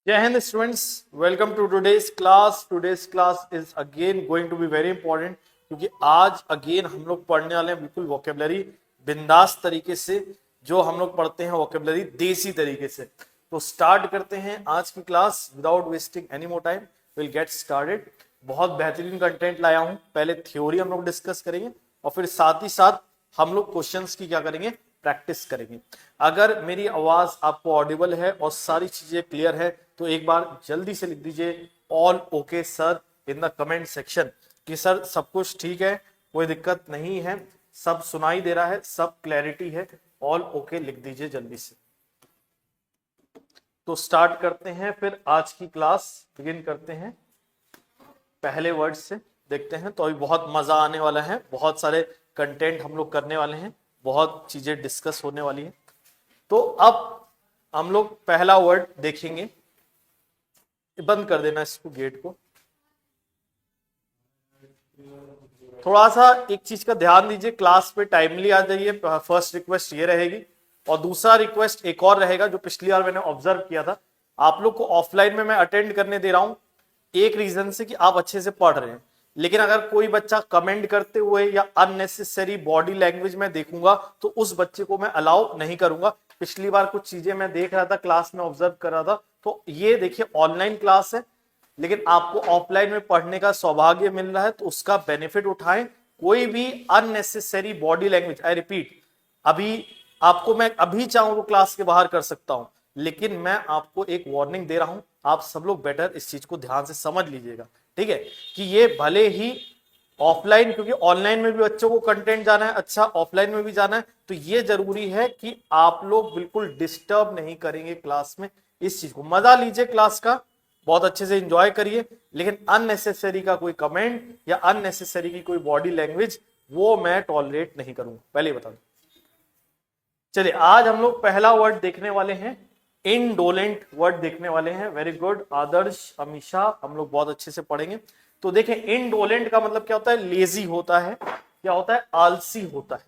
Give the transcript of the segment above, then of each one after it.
जय हिंद students, welcome to today's class. Today's class is again going to be very important क्योंकि आज again हम लोग पढ़ने वाले हैं बिल्कुल वोकेबलरी बिंदास तरीके से। जो हम लोग पढ़ते हैं वोकेबलरी देसी तरीके से। तो स्टार्ट करते हैं आज की class without wasting any more time. Will get started. बहुत बेहतरीन कंटेंट लाया हूं। पहले थ्योरी हम लोग डिस्कस करेंगे और फिर साथ ही साथ हम लोग क्वेश्चंस की क्या करेंगे, प्रैक्टिस करेंगे। अगर मेरी आवाज आपको ऑडिबल है और सारी चीजें क्लियर है तो एक बार जल्दी से लिख दीजिए all okay sir in the comment section कि सर सब कुछ ठीक है, कोई दिक्कत नहीं है, सब सुनाई दे रहा है, सब क्लैरिटी है। ऑल ओके लिख दीजिए जल्दी से। तो स्टार्ट करते हैं, फिर आज की क्लास बिगिन करते हैं पहले वर्ड से। देखते हैं तो अभी बहुत मजा आने वाला है, बहुत सारे कंटेंट हम लोग करने वाले हैं, बहुत चीजें डिस्कस होने वाली है। तो अब हम लोग पहला वर्ड देखेंगे। बंद कर देना इसको, गेट को। थोड़ा सा एक चीज का ध्यान दीजिए, क्लास पे टाइमली आ जाइए। फर्स्ट रिक्वेस्ट ये रहेगी। और दूसरा रिक्वेस्ट एक और रहेगा जो पिछली बार मैंने ऑब्जर्व किया था, आप लोग को ऑफलाइन में मैं अटेंड करने दे रहा हूं एक रीजन से कि आप अच्छे से पढ़ रहे हैं। लेकिन अगर कोई बच्चा कमेंट करते हुए या अननेसेसरी बॉडी लैंग्वेज में देखूंगा तो उस बच्चे को मैं अलाउ नहीं करूंगा। पिछली बार कुछ चीजें मैं देख रहा था, क्लास में ऑब्जर्व कर रहा था। तो ये देखिए ऑनलाइन क्लास है लेकिन आपको ऑफलाइन में पढ़ने का सौभाग्य मिल रहा है तो उसका बेनिफिट उठाएं। कोई भी unnecessary body language, I repeat, अभी आपको मैं अभी चाहूं तो क्लास के बाहर कर सकता हूं, लेकिन मैं आपको एक वार्निंग दे रहा हूं। आप सब लोग बेटर इस चीज को ध्यान से समझ लीजिएगा, ठीक है? कि ये भले ही ऑफलाइन, क्योंकि ऑनलाइन में भी बच्चों को कंटेंट जाना है, अच्छा ऑफलाइन में भी जाना है, तो ये जरूरी है कि आप लोग बिल्कुल डिस्टर्ब नहीं करेंगे क्लास में। इस चीज को मजा लीजिए, क्लास का बहुत अच्छे से एंजॉय करिए, लेकिन अननेसेसरी का कोई कमेंट या अननेसेसरी की कोई बॉडी लैंग्वेज वो मैं टॉलरेट नहीं करूंगा, पहले ही बता दूं। चलिए आज हम लोग पहला वर्ड देखने वाले हैं, इनडोलेंट वर्ड देखने वाले हैं। वेरी गुड आदर्श, अमीशा, हम लोग बहुत अच्छे से पढ़ेंगे। तो देखें, इनडोलेंट का मतलब क्या होता है? लेजी होता है, क्या होता है? आलसी होता है।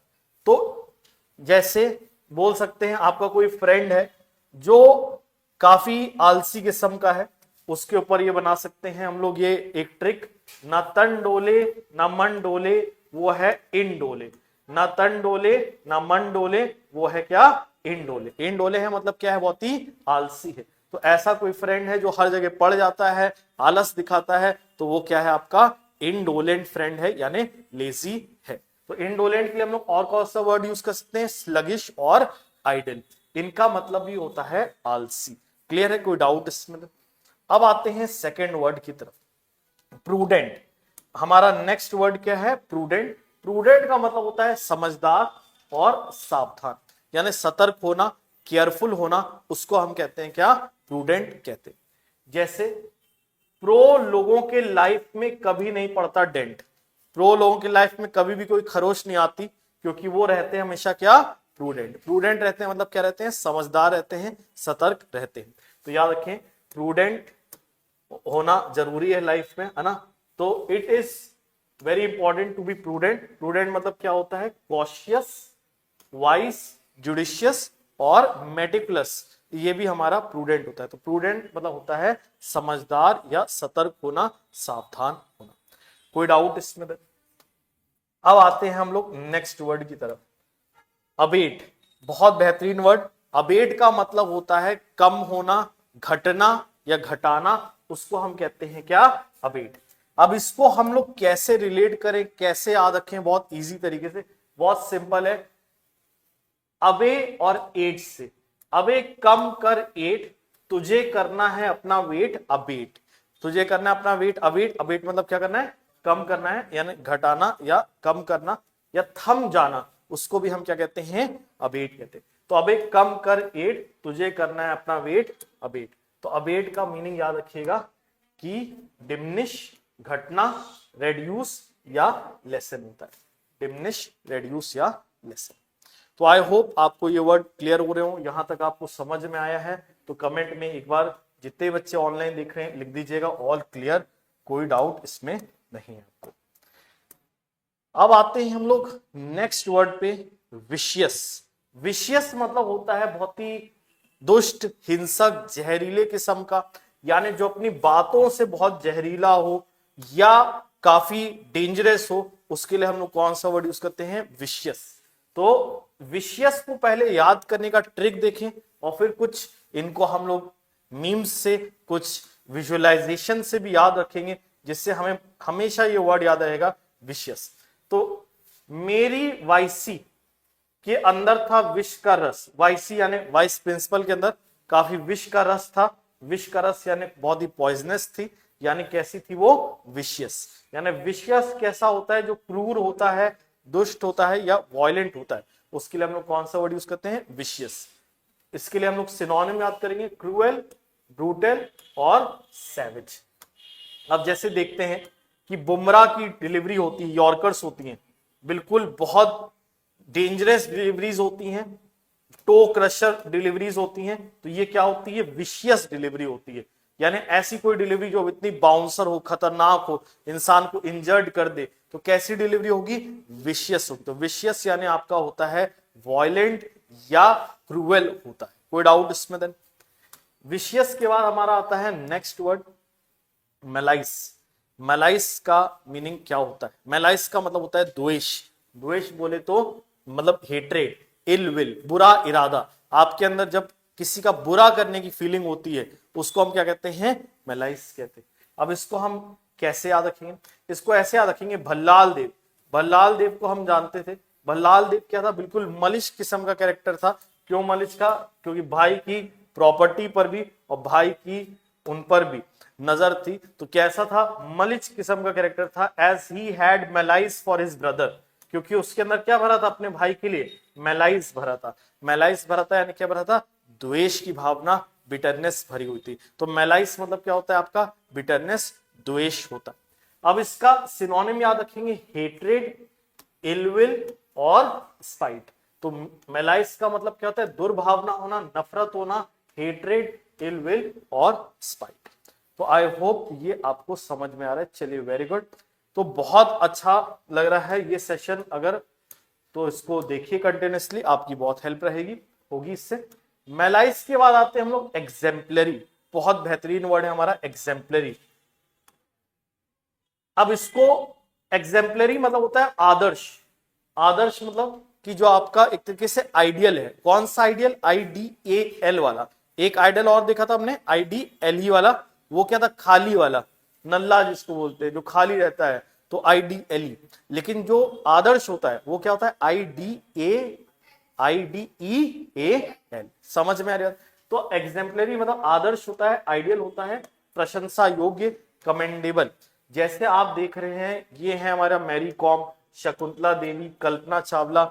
तो जैसे बोल सकते हैं आपका कोई फ्रेंड है जो काफी आलसी किस्म का है, उसके ऊपर ये बना सकते हैं हम लोग ये एक ट्रिक, ना तन डोले ना मन डोले वो है इन डोले। ना तन डोले ना मन डोले वो है क्या? इन डोले। इन डोले है मतलब क्या है? बहुत ही आलसी है। तो ऐसा कोई फ्रेंड है जो हर जगह पड़ जाता है, आलस दिखाता है, तो वो क्या है? आपका इनडोलेंट फ्रेंड है, यानी लेजी है। तो इनडोलेंट के लिए हम लोग और कौन सा वर्ड यूज कर सकते हैं? स्लगिश और आइडल। इनका मतलब भी होता है आलसी। क्लियर है? कोई डाउट इसमें? अब आते हैं सेकेंड वर्ड की तरफ, प्रूडेंट। हमारा नेक्स्ट वर्ड क्या है? प्रूडेंट। प्रूडेंट का मतलब होता है समझदार और सावधान, यानी सतर्क होना, केयरफुल होना, उसको हम कहते हैं क्या? प्रूडेंट कहते हैं। जैसे प्रो लोगों के लाइफ में कभी नहीं पड़ता डेंट। प्रो लोगों की लाइफ में कभी भी कोई खरोच नहीं आती, क्योंकि वो रहते हैं हमेशा क्या? प्रूडेंट। प्रूडेंट रहते हैं मतलब क्या रहते हैं? समझदार रहते हैं, सतर्क रहते हैं। तो याद रखें, प्रूडेंट होना जरूरी है लाइफ में, है ना? तो it is very important to be prudent. Prudent मतलब क्या होता है? कॉशियस, वाइस, जुडिशियस और मेटिकुलस, ये भी हमारा प्रूडेंट होता है। तो प्रूडेंट मतलब होता है समझदार या सतर्क होना, सावधान होना। कोई डाउट इसमें? अब आते हैं हम लोग नेक्स्ट वर्ड की तरफ, अबेट। बहुत बेहतरीन वर्ड। अबेट का मतलब होता है कम होना, घटना या घटाना, उसको हम कहते हैं क्या? अबेट। अब इसको हम लोग कैसे रिलेट करें, कैसे याद रखें? बहुत इजी तरीके से, बहुत सिंपल है। अबे और एट से, अबे कम कर एट, तुझे करना है अपना वेट अबेट। तुझे करना है अपना वेट अबेट। अबेट मतलब क्या करना है? कम करना है, यानी घटाना या कम करना या थम जाना, उसको भी हम क्या कहते हैं? अबेट कहते हैं। तो अबे कम कर एट, तुझे करना है अपना वेट अबेट। तो अबेट का मीनिंग याद रखिएगा कि डिमिनिश, घटना, रेड्यूस या लेसन होता है। डिमिनिश, रेड्यूस या लेसन। तो आई होप आपको ये वर्ड क्लियर हो रहे हो, यहां तक आपको समझ में आया है। तो कमेंट में एक बार जितने बच्चे ऑनलाइन देख रहे हैं लिख दीजिएगा ऑल क्लियर, कोई डाउट इसमें नहीं है आपको। अब आते हैं हम लोग नेक्स्ट वर्ड पे, विशियस। विशियस मतलब होता है बहुत ही दुष्ट, हिंसक, जहरीले किस्म का, यानी जो अपनी बातों से बहुत जहरीला हो या काफी डेंजरस हो, उसके लिए हम लोग कौन सा वर्ड यूज करते हैं? विशियस। तो विशियस को पहले याद करने का ट्रिक देखें और फिर कुछ इनको हम लोग मीम्स से, कुछ विजुअलाइजेशन से भी याद रखेंगे, जिससे हमें हमेशा ये वर्ड याद रहेगा, विशियस। तो मेरी वाईसी के अंदर था विष का रस, वाईसी यानी वाइस प्रिंसिपल के अंदर काफी विष का रस था। विष का रस यानी बहुत ही पॉइजनस थी, यानी कैसी थी वो? विशियस। यानी विशियस कैसा होता है? जो क्रूर होता है, दुष्ट होता है या वॉयलेंट होता है, उसके लिए हम लोग कौन सा वर्ड यूज करते हैं? विशियस। इसके लिए हम लोग सिनोनिम याद करेंगे, क्रूएल, ब्रूटल और सैवेज। अब जैसे देखते हैं कि बुमराह की डिलीवरी होती है, यॉर्कर्स होती हैं, बिल्कुल बहुत डेंजरस डिलीवरीज होती हैं, टो क्रशर डिलीवरीज होती हैं, तो ये क्या होती है? विशियस डिलीवरी होती है। यानी ऐसी कोई डिलीवरी जो इतनी बाउंसर हो, खतरनाक हो, इंसान को इंजर्ड कर दे, तो कैसी डिलीवरी होगी? विशियस होगी। तो विशियस यानी आपका होता है वॉयलेंट या क्रूएल होता है। कोई डाउट इसमें? देन विशियस के बाद हमारा आता है नेक्स्ट वर्ड, मेलाइस। मेलाइस का मीनिंग क्या होता है? मेलाइस का मतलब होता है द्वेष। द्वेष बोले तो मतलब हेट्रेड, इल विल, बुरा इरादा। आपके अंदर जब किसी का बुरा करने की फीलिंग होती है, उसको हम क्या कहते हैं? मेलाइस कहते हैं। अब इसको हम कैसे याद रखेंगे? इसको ऐसे याद रखेंगे, भल्लाल देव। भल्लाल देव को हम जानते थे। भल्लाल देव क्या था? बिल्कुल मलिश किस्म का कैरेक्टर था। क्यों मलिश का? क्योंकि भाई की प्रॉपर्टी पर भी और भाई की उन पर भी नजर थी। तो कैसा था? मलिच किस्म का कैरेक्टर था। As he had malice for his brother, क्योंकि उसके अंदर क्या भरा था? अपने भाई के लिए मेलाइस भरा था। मेलाइस भरा था यानी क्या भरा था? द्वेष की भावना, बिटरनेस भरी हुई थी। तो मेलाइस मतलब क्या होता है आपका? बिटरनेस, द्वेष होता है। अब इसका सिनोनिम याद रखेंगे, हेट्रेड, इलविल और स्पाइट। तो मेलाइस का मतलब क्या होता है? दुर्भावना होना, नफरत होना, हेट्रेड, इलविल और स्पाइट। तो आई होप ये आपको समझ में आ रहा है। चलिए, वेरी गुड। तो बहुत अच्छा लग रहा है ये सेशन। अगर तो इसको देखिए कंटिन्यूसली, आपकी बहुत हेल्प रहेगी होगी इससे। मेलाइस के बाद आते हैं हम लोग एग्जेम्पलरी। बहुत बेहतरीन वर्ड है हमारा एग्जेम्पलरी। अब इसको एग्जेम्पलरी मतलब होता है आदर्श। आदर्श मतलब कि जो आपका एक तरीके से आइडियल है। कौन सा आइडियल? IDAL वाला। एक आइडियल और देखा था हमने, IDLE वाला। वो क्या था? खाली वाला, नल्ला जिसको बोलते हैं, जो खाली रहता है, तो IDLE। लेकिन जो आदर्श होता है वो क्या होता है? IDEAL। समझ में आ रहा है? तो एग्जेम्पलरी मतलब आदर्श होता है, आइडियल होता है, प्रशंसा योग्य, कमेंडेबल। जैसे आप देख रहे हैं, ये है हमारा मैरी कॉम, शकुंतला देवी, कल्पना चावला।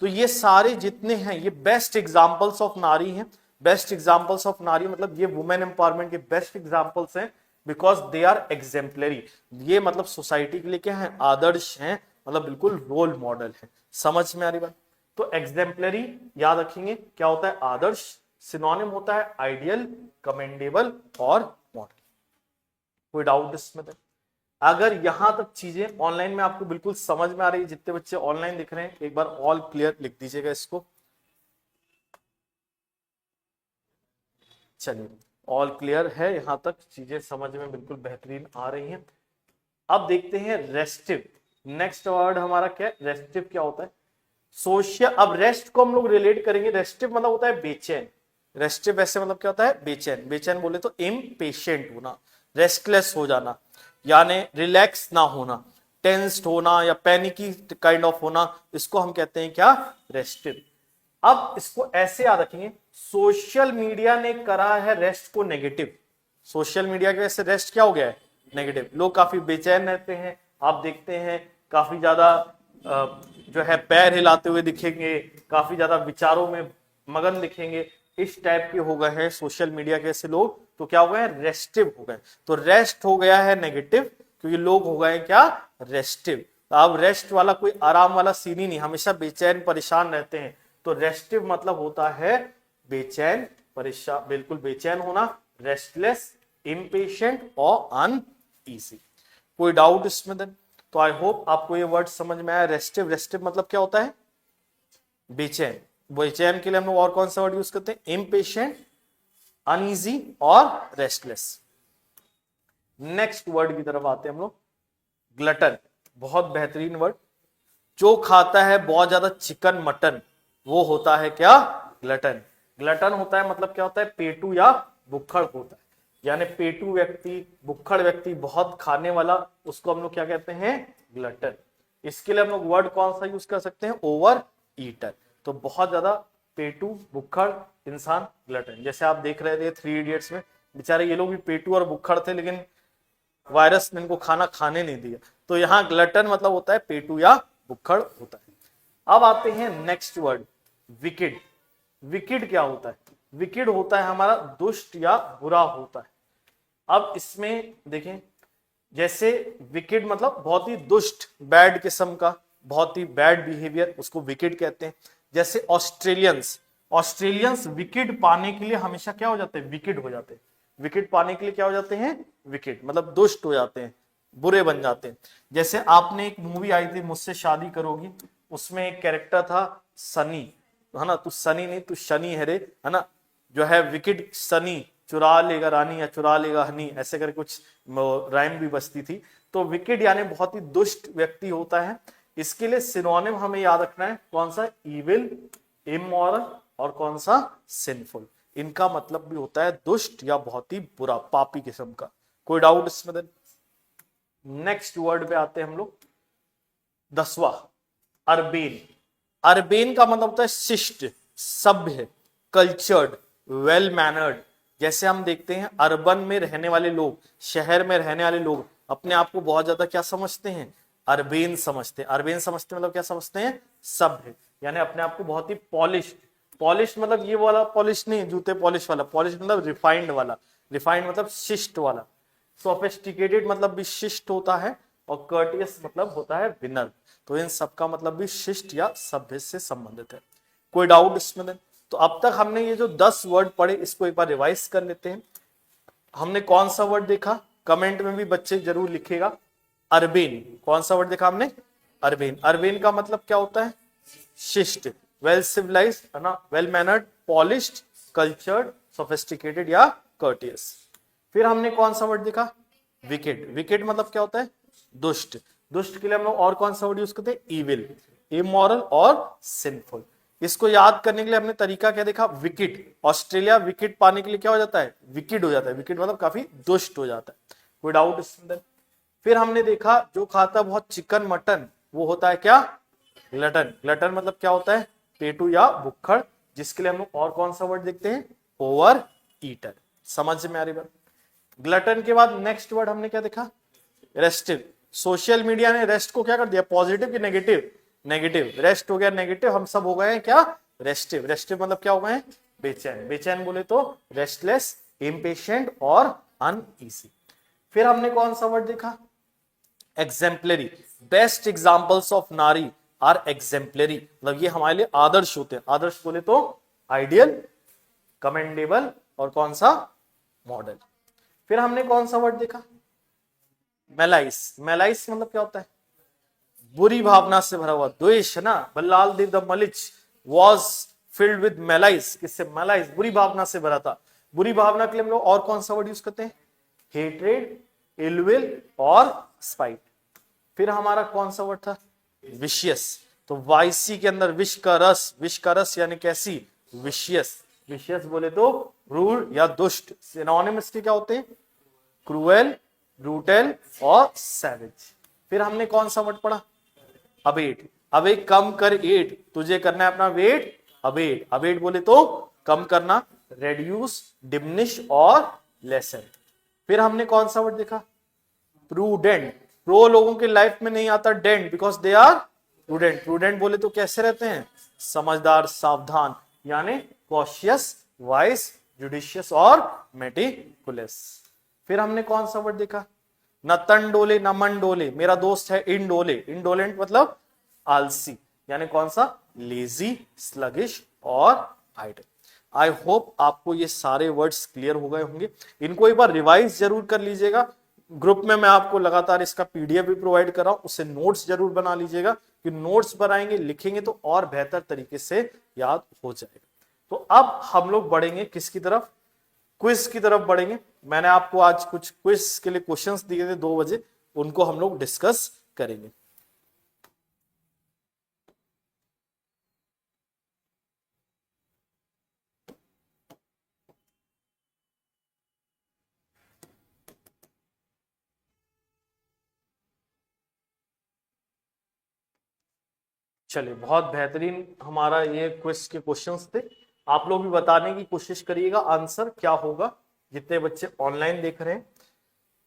तो ये सारे जितने हैं, ये बेस्ट एग्जाम्पल्स ऑफ नारी हैं। बेस्ट एग्जाम्पल्स ऑफ नारी मतलब ये वुमेन एम्पावरमेंट के बेस्ट एग्जाम्पल्स हैं, बिकॉज दे आर एग्जेम्पलरी। ये मतलब सोसाइटी के लिए क्या है? आदर्श हैं, मतलब बिल्कुल रोल मॉडल है। समझ में आ रही बात? तो एग्जेम्पलरी याद रखेंगे क्या होता है? आदर्श। सिनोनिम होता है आइडियल, कमेंडेबल और मॉडल। कोई डाउट इसमें? अगर यहां तक चीजें ऑनलाइन में आपको बिल्कुल समझ में आ रही है, जितने बच्चे ऑनलाइन दिख रहे हैं, एक बार ऑल क्लियर लिख दीजिएगा इसको। चलिए, ऑल क्लियर है, यहां तक चीजें समझ में बिल्कुल बेहतरीन आ रही हैं। अब देखते हैं रेस्टिव। नेक्स्ट वर्ड हमारा क्या है? रेस्टिव क्या होता है? सोशल। अब रेस्ट को हम लोग रिलेट करेंगे, रेस्टिव मतलब होता है बेचैन। रेस्टिव वैसे मतलब क्या होता है? बेचैन। बेचैन बोले तो इम्पेशेंट होना, रेस्टलेस हो जाना, यानी रिलैक्स ना होना, टेंस्ड होना या पैनिकी काइंड ऑफ होना, इसको हम कहते हैं क्या? रेस्टिव। अब इसको ऐसे याद रखेंगे, सोशल मीडिया ने करा है रेस्ट को नेगेटिव। सोशल मीडिया की वजह से रेस्ट क्या हो गया है? नेगेटिव। लोग काफी बेचैन रहते हैं। आप देखते हैं काफी ज्यादा जो है पैर हिलाते हुए दिखेंगे, काफी ज्यादा विचारों में मगन दिखेंगे। इस टाइप के हो गए हैं सोशल मीडिया के ऐसे लोग। तो क्या हो गए? रेस्टिव हो गए। तो रेस्ट हो गया है नेगेटिव, क्योंकि लोग हो गए क्या? रेस्टिव। अब रेस्ट वाला कोई आराम वाला सीन ही नहीं, हमेशा बेचैन परेशान रहते हैं। तो रेस्टिव मतलब होता है बेचैन, परेशान, बिल्कुल बेचैन होना, रेस्टलेस, इम्पेशेंट और अनईजी। कोई डाउट इसमें? देन तो आई होप आपको ये वर्ड समझ में आया। रेस्टिव। रेस्टिव मतलब क्या होता है? बेचैन। बेचैन के लिए हम लोग और कौन सा वर्ड यूज करते हैं? इम्पेशेंट अनईजी और रेस्टलेस। नेक्स्ट वर्ड की तरफ आते हैं हम लोग, ग्लटन। बहुत बेहतरीन वर्ड। जो खाता है बहुत ज्यादा चिकन मटन वो होता है क्या? ग्लटन। ग्लटन होता है मतलब क्या होता है? पेटू या भुक्खड़ होता है। यानी पेटू व्यक्ति, भुक्खड़ व्यक्ति, बहुत खाने वाला, उसको हम लोग क्या कहते हैं? ग्लटन। इसके लिए हम लोग वर्ड कौन सा यूज कर सकते हैं? Over eater. तो बहुत ज्यादा पेटू, भुक्खड़ इंसान ग्लटन। जैसे आप देख रहे थे 3 इडियट्स में, बेचारे ये लोग भी पेटू और भुक्खड़ थे, लेकिन वायरस ने इनको खाना खाने नहीं दिया। तो यहाँ ग्लटन मतलब होता है पेटू या भुक्खड़ होता है। अब आते हैं नेक्स्ट वर्ड, विकेड। विकेड क्या होता है? विकेड होता है हमारा दुष्ट या बुरा होता है। अब इसमें देखें, जैसे विकेड मतलब बहुत ही दुष्ट, बैड किस्म का, बहुत ही बैड बिहेवियर, उसको विकेड कहते हैं। जैसे ऑस्ट्रेलियंस, ऑस्ट्रेलियंस विकेट पाने के लिए हमेशा क्या हो जाते हैं? विकेट हो जाते हैं। विकेट पाने के लिए क्या हो जाते हैं? विकेट, मतलब दुष्ट हो जाते हैं, बुरे बन जाते हैं। जैसे आपने एक मूवी आई थी मुझसे शादी करोगी, उसमें एक कैरेक्टर था सनी, है ना? तू सनी नहीं तू शनि है रे, है ना? जो है विकेट सनी चुरा लेगा रानी या चुरा लेगा हनी, ऐसे करके कुछ राइम भी बजती थी। तो विकेट यानी बहुत ही दुष्ट व्यक्ति होता है। इसके लिए सिनोनिम हमें याद रखना है, कौन सा? इविल, इमोरल और कौन सा? सिंफुल। इनका मतलब भी होता है दुष्ट या बहुत ही बुरा, पापी किस्म का। कोई डाउट इसमें? नेक्स्ट वर्ड पे आते हैं हम लोग, 10वां, अर्बेन। अर्बेन का मतलब होता है शिष्ट, सभ्य, कल्चर्ड, वेल मैनर्ड। जैसे हम देखते हैं अर्बन में रहने वाले लोग, शहर में रहने वाले लोग अपने आप को बहुत ज्यादा क्या समझते हैं? अर्बेन समझते हैं। अर्बेन समझते मतलब क्या समझते हैं? सभ्य, यानी अपने आप को बहुत ही पॉलिश। पॉलिश मतलब ये वाला पॉलिश नहीं, जूते पॉलिश वाला पॉलिश, मतलब रिफाइंड वाला। रिफाइंड मतलब शिष्ट वाला। सोफिस्टिकेटेड मतलब भी शिष्ट होता है, और कर्टियस मतलब होता है विनर। तो इन सब का मतलब भी शिष्ट या सभ्य से संबंधित है। कोई डाउट इसमें? तो अब तक हमने ये जो 10 वर्ड पढ़े, इसको एक बार रिवाइज कर लेते हैं। हमने कौन सा वर्ड देखा? कमेंट में भी बच्चे जरूर लिखेगा। अर्बेन, कौन सा वर्ड देखा हमने? अर्बेन। अर्बेन का मतलब क्या होता है? शिष्ट, वेल सिविलाइज्ड, है ना? Well mannered, polished, cultured, sophisticated या कर्टियस। फिर हमने कौन सा वर्ड देखा? विकेट। विकेट मतलब क्या होता है? दुष्ट। दुष्ट के लिए हम लोग और कौन सा वर्ड यूज करते हैं? इविल, इमोरल और सिंफुल। इसको याद करने के लिए हमने तरीका क्या देखा? विकेट। ऑस्ट्रेलिया विकेट पाने के लिए क्या हो जाता है? विकेट हो जाता है। विकेट मतलब काफी दुष्ट हो जाता है। कोई डाउट इसमें? फिर हमने देखा जो खाता बहुत चिकन मटन वो होता है क्या? ग्लटन। ग्लटन मतलब क्या होता है? पेटू या भुक्खड़। जिसके लिए हम लोग और कौन सा वर्ड देखते हैं? Over eater. समझ में आ रही बात? ग्लटन के बाद नेक्स्ट वर्ड हमने क्या देखा? रेस्टिव। सोशल मीडिया ने रेस्ट को क्या कर दिया? पॉजिटिव कि नेगेटिव? नेगेटिव। रेस्ट हो गया नेगेटिव, हम सब हो गए हैं क्या? रेस्टिव। रेस्टिव मतलब क्या हो गए? बेचैन। बेचैन बोले तो रेस्टलेस, इम्पेशेंट और अनईजी। फिर हमने कौन सा वर्ड देखा? एग्जेम्पलरी। बेस्ट एग्जाम्पल्स ऑफ नारी आर एग्जेम्पलरी, मतलब ये हमारे लिए आदर्श होते हैं। आदर्श बोले तो आइडियल, कमेंडेबल और कौन सा? मॉडल। फिर हमने कौन सा वर्ड देखा? मेलाइस। मेलाइस मतलब क्या होता है? बुरी भावना से भरा हुआ, द्वेष, है ना? बल्लाल देव द मलिच वॉज फिल्ड विद मेलाइस। किससे? मेलाइस, बुरी भावना से भरा था। बुरी भावना के लिए हम लोग और कौन सा वर्ड यूज करते हैं? हेट्रेड, इलविल और स्पाइट। फिर हमारा कौन सा वर्ड था? विशियस। तो वाइसी के अंदर विष का रस, विष का रस यानी कैसी? विशियस। विशियस बोले तो रूड या दुष्ट। सिनोनिम्स के क्या होते हैं? क्रूएल, ब्रूटल और सैवेज। फिर हमने कौन सा वर्ड पढ़ा? अबेट। अबे कम कर एट, तुझे करना है अपना वेट अबेट। अबेट बोले तो कम करना, रेड्यूस, डिमिनिश और लेसन। फिर हमने कौन सा वर्ड देखा? प्रूडेंट। प्रो लोगों के लाइफ में नहीं आता dent, because they are prudent. Prudent बोले तो कैसे रहते हैं? समझदार, सावधान, यानी कॉशियस, वाइस, जुडिशियस और मेटिकुलस। फिर हमने कौन सा वर्ड देखा? न तन डोले न मन डोले, मेरा दोस्त है इंडोले। इंडोलेंट मतलब आलसी, यानी कौन सा? लेजी, स्लगिश और आइडल। आई होप आपको ये सारे वर्ड्स क्लियर हो गए होंगे। इनको एक बार रिवाइज जरूर कर लीजिएगा। ग्रुप में मैं आपको लगातार इसका पीडीएफ भी प्रोवाइड कर रहा हूं, उससे नोट्स जरूर बना लीजिएगा, कि नोट्स बनाएंगे, लिखेंगे तो और बेहतर तरीके से याद हो जाएगा। तो अब हम लोग बढ़ेंगे किसकी तरफ? क्विज की तरफ बढ़ेंगे। मैंने आपको आज कुछ क्विज के लिए क्वेश्चंस दिए थे 2 बजे, उनको हम लोग डिस्कस करेंगे। चलिए, बहुत बेहतरीन हमारा ये क्विज के क्वेश्चंस थे। आप लोग भी बताने की कोशिश करिएगा आंसर क्या होगा, जितने बच्चे ऑनलाइन देख रहे हैं।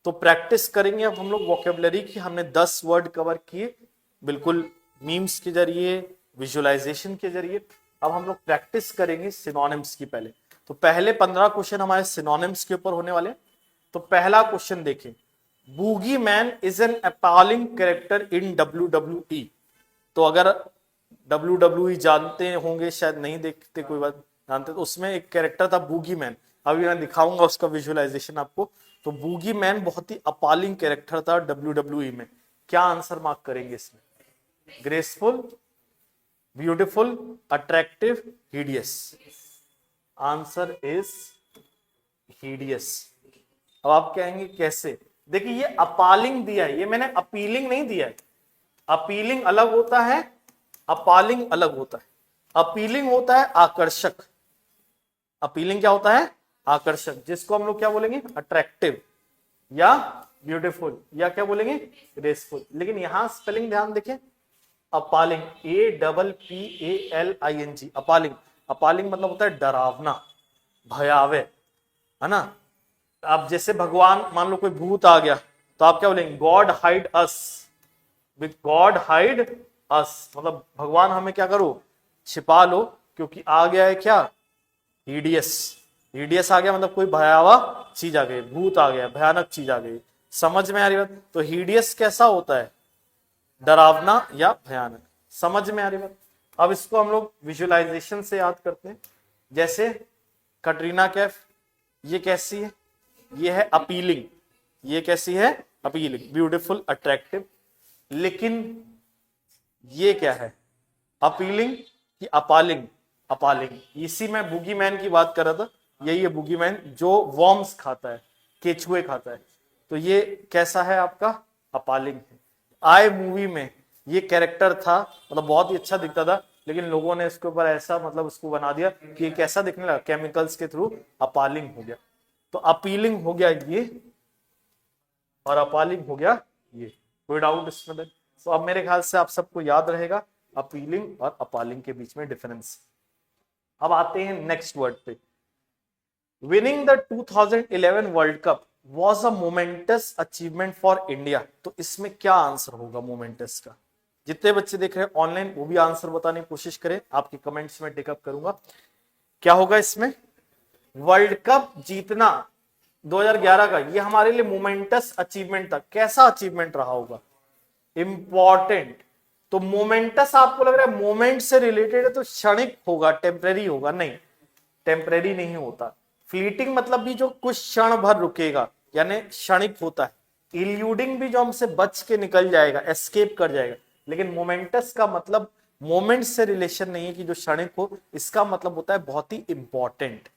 तो प्रैक्टिस करेंगे अब हम लोग वोकेबलरी की। हमने 10 वर्ड कवर किए, बिल्कुल मीम्स के जरिए, विजुअलाइजेशन के जरिए। अब हम लोग प्रैक्टिस करेंगे सिनोनिम्स की। पहले तो पहले 15 क्वेश्चन हमारे सिनोनिम्स के ऊपर होने वाले हैं। तो पहला क्वेश्चन देखें, boogie man is an appalling character in WWE। तो अगर WWE जानते होंगे, शायद नहीं देखते, कोई बात जानते, तो उसमें एक कैरेक्टर था बूगी मैन। अभी मैं दिखाऊंगा उसका विजुअलाइजेशन आपको। तो बूगी मैन बहुत ही अपॉलिंग कैरेक्टर था WWE में। क्या आंसर मार्क करेंगे इसमें? Graceful, beautiful, attractive, hideous. Answer is hideous. अब आप कहेंगे कैसे? देखिए, ये अपॉलिंग दिया है, ये मैंने अपीलिंग नहीं दिया है। अपीलिंग अलग होता है, अपॉलिंग अलग होता है। अपीलिंग होता है आकर्षक। अपीलिंग क्या होता है? आकर्षक, जिसको हम लोग क्या बोलेंगे? अट्रैक्टिव या ब्यूटीफुल या क्या बोलेंगे? ग्रेसफुल। लेकिन यहां स्पेलिंग ध्यान देखें, अपॉलिंग, APPALING, अपॉलिंग। अपॉलिंग मतलब होता है डरावना, भयावह, है ना। अब जैसे भगवान, मान लो कोई भूत आ गया, तो आप क्या बोलेंगे? गॉड हाइड अस, गॉड हाइड अस, मतलब भगवान हमें क्या करो? छिपा लो, क्योंकि आ गया है क्या? हीडियस। हीडियस आ गया मतलब कोई भयावह चीज आ गई, भूत आ गया, भयानक चीज आ गई। समझ में आ रही बात? तो हीडियस कैसा होता है? डरावना या भयानक। समझ में आ रही बात? अब इसको हम लोग विजुअलाइजेशन से याद करते हैं। जैसे कटरीना कैफ, ये कैसी है? ये है अपीलिंग। ये कैसी है? Appealing, beautiful, attractive. लेकिन ये क्या है? अपीलिंग कि अपालिंग? अपालिंग। इसी में बुगी मैन की बात कर रहा था। यही है बुगी मैन, जो वॉर्म्स खाता है, केचुए खाता है। तो ये कैसा है आपका? अपालिंग है। आई मूवी में ये कैरेक्टर था, मतलब बहुत ही अच्छा दिखता था, लेकिन लोगों ने इसके ऊपर ऐसा मतलब उसको बना दिया कि कैसा दिखने लगा, केमिकल्स के थ्रू अपालिंग हो गया। तो अपीलिंग हो गया ये, और अपालिंग हो गया ये। कोई डाउट इसमें? तो अब मेरे ख्याल से आप सबको याद रहेगा अपीलिंग और अपालिंग के बीच में डिफरेंस। अब आते हैं नेक्स्ट वर्ड पे। Winning the 2011 world cup was a moments achievement for India. तो इसमें क्या आंसर होगा मोमेंटस का? जितने बच्चे देख रहे हैं ऑनलाइन, वो भी आंसर बताने की कोशिश करें, आपके कमेंट्स में टेकअप करूंगा। क्या होगा इसमें? वर्ल्ड कप जीतना 2011 का, ये हमारे लिए मोमेंटस अचीवमेंट था। कैसा अचीवमेंट रहा होगा? इंपॉर्टेंट। तो मोमेंटस आपको लग रहा है मोमेंट से रिलेटेड है, तो क्षणिक होगा, टेम्परेरी होगा? नहीं, टेम्परेरी नहीं होता। फ्लीटिंग मतलब भी जो कुछ क्षण भर रुकेगा, यानी क्षणिक होता है। इल्यूडिंग भी जो हमसे बच के निकल जाएगा, एस्केप कर जाएगा। लेकिन मोमेंटस का मतलब मोमेंट से रिलेशन नहीं है कि जो क्षणिक हो, इसका मतलब होता है बहुत ही इंपॉर्टेंट।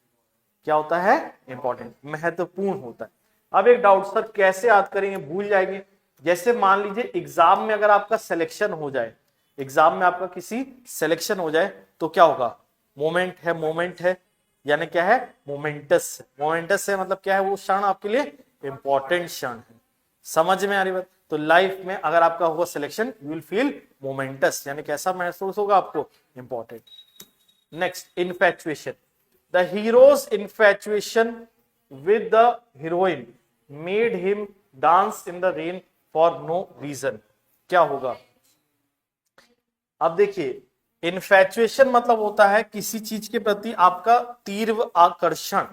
क्या होता है? इंपॉर्टेंट, महत्वपूर्ण होता है। अब एक डाउट, सर कैसे याद करेंगे? भूल जाएंगे। जैसे मान लीजिए एग्जाम में अगर आपका सिलेक्शन हो जाए, एग्जाम में आपका किसी सिलेक्शन हो जाए, तो क्या होगा? मोमेंट है, मोमेंट है, यानी क्या है? मोमेंटस। मोमेंटस है मतलब क्या है? वो क्षण आपके लिए इंपॉर्टेंट क्षण है। समझ में आ रही बात? तो लाइफ में अगर आपका होगा selection, you will feel moments, यानी कैसा महसूस होगा आपको? Important. Next, infatuation. The hero's infatuation with the heroine made him dance in the rain for no reason. क्या होगा? अब देखिए, इन्फैचुएशन मतलब होता है किसी चीज के प्रति आपका तीव्र आकर्षण।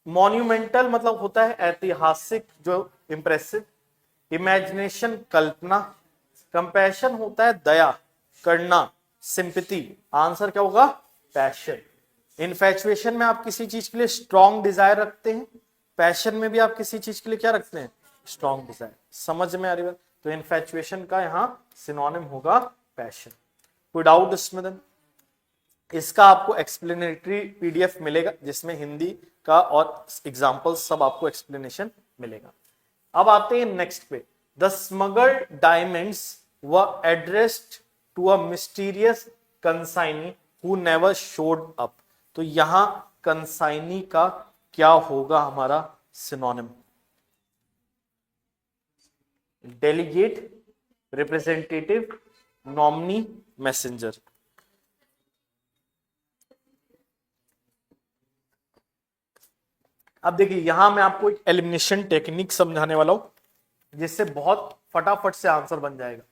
मॉन्यूमेंटल मतलब होता है ऐतिहासिक, जो इंप्रेसिव। इमेजिनेशन कल्पना। कंपैशन होता है दया करना, सिंपैथी। आंसर क्या होगा? पैशन। इन्फैचुएशन में आप किसी चीज के लिए स्ट्रॉन्ग डिजायर रखते हैं, पैशन में भी आप किसी चीज के लिए क्या रखते हैं? Strong Dzire. समझ में आ रही बात? तो इन्फैचुएशन का यहां सिनोनिम होगा पैशन। कोई डाउट इसमें? इसका आपको एक्सप्लेनेटरी पीडीएफ मिलेगा जिसमें हिंदी का और एग्जाम्पल सब आपको एक्सप्लेनेशन मिलेगा। अब आते हैं नेक्स्ट पे। The smuggled diamonds were addressed to a mysterious consignee who never showed up. तो यहां कंसाइनी का क्या होगा हमारा synonym? Delegate, representative, nominee, messenger. अब देखिए यहां मैं आपको एक एलिमिनेशन टेक्निक समझाने वाला हूं जिससे बहुत फटाफट से आंसर बन जाएगा।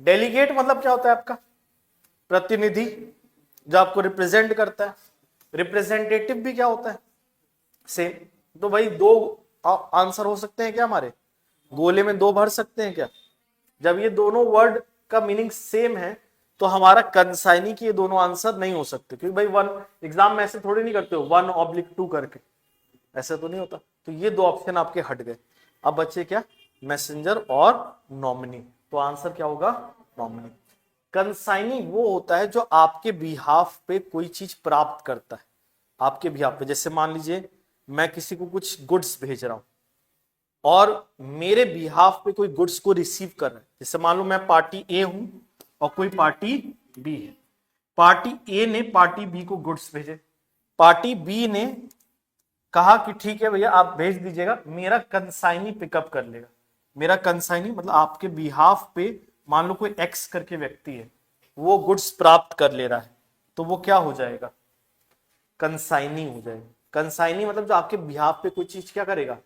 डेलीगेट मतलब क्या होता है? आपका प्रतिनिधि जो आपको रिप्रेजेंट करता है। रिप्रेजेंटेटिव भी क्या होता है? सेम। तो भाई दो आंसर हो सकते हैं क्या हमारे? गोले में दो भर सकते हैं क्या? जब ये दोनों वर्ड का मीनिंग सेम है तो हमारा कंसाइनी की ये दोनों आंसर नहीं हो सकते, क्योंकि भाई वन एग्जाम में ऐसे थोड़ी नहीं करते हो 1/2 करके, ऐसा तो नहीं होता। तो ये दो ऑप्शन आपके हट गए। अब बचे क्या? मैसेंजर और नॉमिनी। तो आंसर क्या होगा? नॉमिनी। कंसाइनी वो होता है जो आपके बिहाफ पे कोई चीज प्राप्त करता है। आपके बिहाफ पे, जैसे मान लीजिए मैं किसी को कुछ गुड्स भेज रहा हूं और मेरे बिहाफ पे कोई गुड्स को रिसीव कर रहा है। जैसे मान लो मैं पार्टी ए हूं और कोई पार्टी बी है। पार्टी ए ने पार्टी बी को गुड्स भेजे, पार्टी बी ने कहा कि ठीक है भैया आप भेज दीजिएगा, मेरा कंसाइनी पिकअप कर लेगा। मेरा कंसाइनी मतलब आपके बिहाफ पे मान लो कोई एक्स करके व्यक्ति है, वो गुड्स प्राप्त कर ले रहा है, तो वो क्या हो जाएगा? कंसाइनी हो जाएगा। कंसाइनी मतलब जो आपके बिहाफ पे कोई चीज क्या करेगा?